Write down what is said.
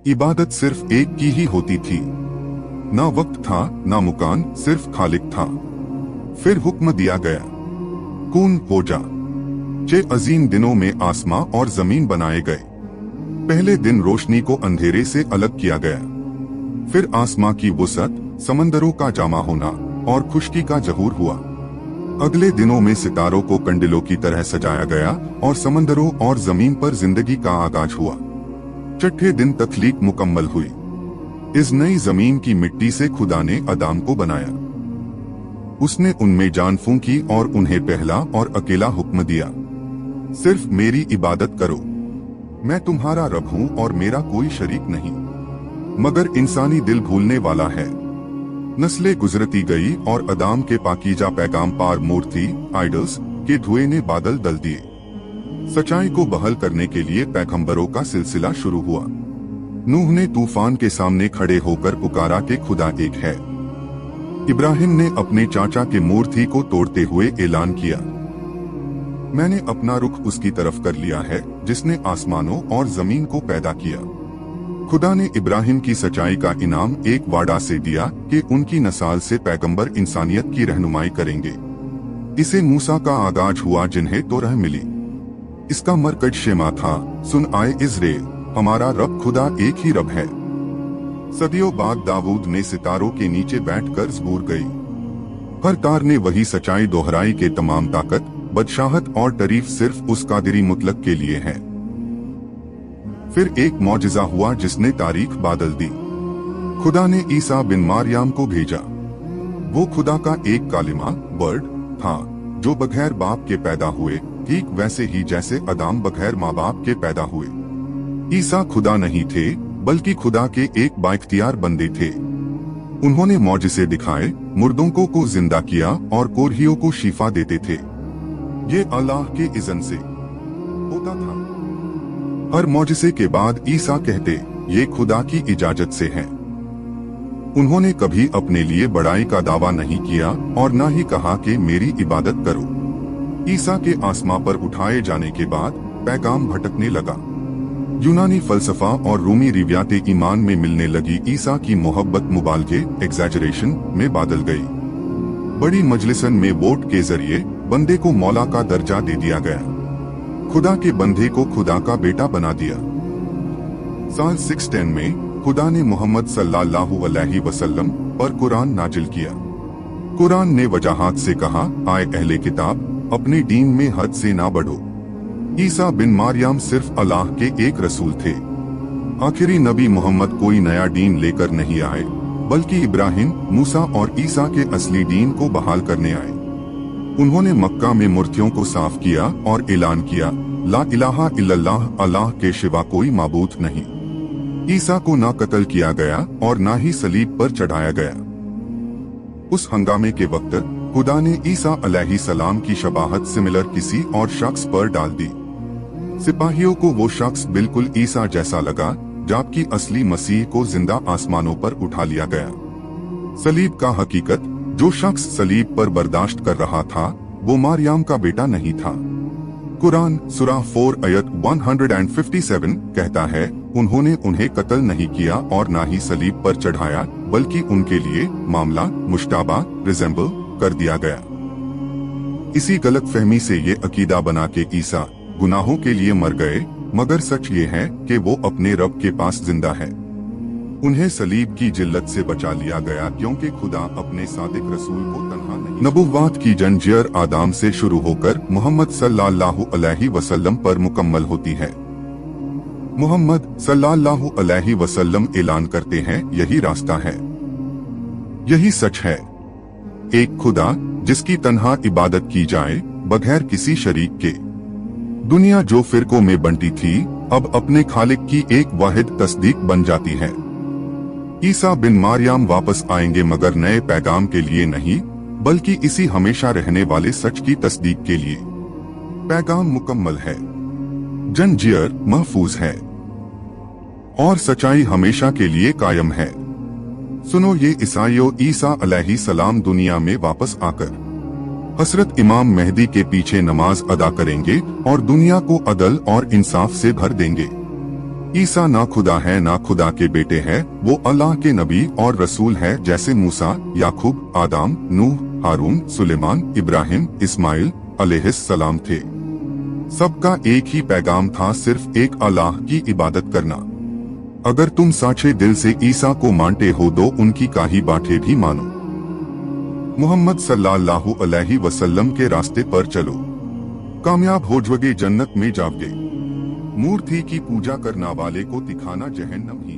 इबादत सिर्फ एक की ही होती थी। ना वक्त था, ना मुकान, सिर्फ खालिक था। फिर हुक्म दिया गया, कून हो जा। 6 अजीम दिनों में आसमां और जमीन बनाए गए। पहले दिन रोशनी को अंधेरे से अलग किया गया। फिर आसमां की वुसअत, समंदरों का जमा होना और खुश्की का ज़हूर हुआ। अगले दिनों में सितारों को कंडिलों की तरह सजाया गया और समंदरों और जमीन पर जिंदगी का आगाज हुआ। छठे दिन तख्लीक मुकम्मल हुई। इस नई जमीन की मिट्टी से खुदा ने आदम को बनाया। उसने उनमें जान फूंकी और उन्हें पहला और अकेला हुक्म दिया, सिर्फ मेरी इबादत करो। मैं तुम्हारा रब हूं और मेरा कोई शरीक नहीं। मगर इंसानी दिल भूलने वाला है। नस्लें गुजरती गई और आदम के पाकीजा पैगाम पार मूर्ति आइडल्स के धुएं ने बादल दल दिए। सच्चाई को बहाल करने के लिए पैगंबरों का सिलसिला शुरू हुआ। नूह ने तूफान के सामने खड़े होकर पुकारा कि खुदा एक है। इब्राहिम ने अपने चाचा के मूर्ति को तोड़ते हुए ऐलान किया, मैंने अपना रुख उसकी तरफ कर लिया है जिसने आसमानों और जमीन को पैदा किया। खुदा ने इब्राहिम की सच्चाई का इनाम एक वादा से दिया कि उनकी नस्ल से पैगंबर इंसानियत की रहनुमाई करेंगे। इसे मूसा का आगाज हुआ जिन्हें तौराह मिली। इसका मरकज शेमा था, सुन आए इज़राइल, हमारा रब खुदा एक ही रब है। सदियों बाद दाऊद ने सितारों के नीचे बैठकर ज़बूर गई। हर कार ने वही सच्चाई दोहराई के तमाम ताकत, बदशाहत और तारीफ सिर्फ उस कादिरी मुतलक के लिए है। फिर एक मौजिज़ा हुआ जिसने तारीख बादल दी। खुदा ने ईसा बिन मरियम को भेजा। वो खुदा का एक कालिमा वर्ड था जो बगैर बाप के पैदा हुए, ठीक वैसे ही जैसे आदम बगैर माँ बाप के पैदा हुए। ईसा खुदा नहीं थे बल्कि खुदा के एक बाइख्तियार बंदे थे। उन्होंने मौजिज़े दिखाए, मुर्दों को जिंदा किया और कोरहियों को शिफा देते थे। ये अल्लाह के इज़्न से होता था। हर मौजिज़े के बाद ईसा कहते, ये खुदा की इजाजत से है। उन्होंने कभी अपने लिए बड़ाई का दावा नहीं किया और न ही कहा कि मेरी इबादत करो। ईसा के आसमां पर उठाए जाने के बाद पैगाम भटकने लगा। यूनानी फलसफा और रूमी रिवायतें ईमान में मिलने लगी। ईसा की मोहब्बत मुबालगे एग्जैजरेशन में बदल गई। बड़ी मजलिसन में वोट के जरिए बंदे को मौला का दर्जा दे दिया गया। खुदा के बंदे को खुदा का बेटा बना दिया। साल 610 में खुदा ने मोहम्मद सल्लल्लाहु अलैहि वसल्लम पर कुरान नाजिल किया। कुरान ने वजाहत से कहा, आए अहले किताब, अपने दीन में हद से ना बढ़ो। ईसा बिन मरियम सिर्फ अल्लाह के एक रसूल थे। आखिरी नबी मोहम्मद कोई नया दीन लेकर नहीं आए, बल्कि इब्राहिम, मूसा और ईसा के असली दीन को बहाल करने आए। उन्होंने मक्का में मूर्तियों को साफ किया और ऐलान किया, ला इलाहा इल्लल्लाह, अल्लाह के सिवा कोई माबूद नहीं। ईसा को ना कत्ल किया गया और ना ही सलीब पर चढ़ाया गया। उस हंगामे के वक्त खुदा ने ईसा अलैहिस्सलाम की शबाहत सिमिलर किसी और शख्स पर डाल दी। सिपाहियों को वो शख्स बिल्कुल ईसा जैसा लगा, जबकि असली मसीह को जिंदा आसमानों पर उठा लिया गया। सलीब का हकीकत, जो शख्स सलीब पर बर्दाश्त कर रहा था वो मरियम का बेटा नहीं था। कुरान सूरा 4 आयत 157 कहता है, उन्होंने उन्हें कत्ल नहीं किया और ना ही सलीब पर चढ़ाया, बल्कि उनके लिए मामला मुश्ताबा रिजेंबल कर दिया गया। इसी गलत फहमी से ये अकीदा बना के ईसा गुनाहों के लिए मर गए, मगर सच ये है कि वो अपने रब के पास जिंदा है। उन्हें सलीब की जिल्लत से बचा लिया गया क्योंकि खुदा अपने सादिक रसूल को तन्हा नहीं। नबुव्वत की जंजीर आदम से शुरू होकर मोहम्मद सल्लल्लाहु अलैहि वसल्लम पर मुकम्मल होती है। मोहम्मद सल्लल्लाहु अलैहि वसल्लम ऐलान करते हैं, यही रास्ता है, यही सच है, एक खुदा जिसकी तन्हा इबादत की जाए बगैर किसी शरीक के। दुनिया जो फिरकों में बंटी थी अब अपने खालिक की एक वाहिद तस्दीक बन जाती है। ईसा बिन मरियम वापस आएंगे, मगर नए पैगाम के लिए नहीं, बल्कि इसी हमेशा रहने वाले सच की तस्दीक के लिए। पैगाम मुकम्मल है, जंजीर महफूज है और सच्चाई हमेशा के लिए कायम है। सुनो ये ईसाइयों, ईसा अलैहिस्सलाम दुनिया में वापस आकर हजरत इमाम मेहदी के पीछे नमाज अदा करेंगे और दुनिया को अदल और इंसाफ से भर देंगे। ईसा ना खुदा है ना खुदा के बेटे है, वो अल्लाह के नबी और रसूल है, जैसे मूसा, याकूब, आदम, नूह, हारून, सुलेमान, इब्राहिम, इस्माइल अलैहिस्सलाम थे। सबका एक ही पैगाम था, सिर्फ एक अल्लाह की इबादत करना। अगर तुम सच्चे दिल से ईसा को मानते हो तो उनकी काही बातें भी मानो। मोहम्मद सल्लल्लाहु अलैहि वसल्लम के रास्ते पर चलो, कामयाब हो जाओगे, जन्नत में जाओगे। मूर्ति की पूजा करने वाले को दिखाना जहन्नम ही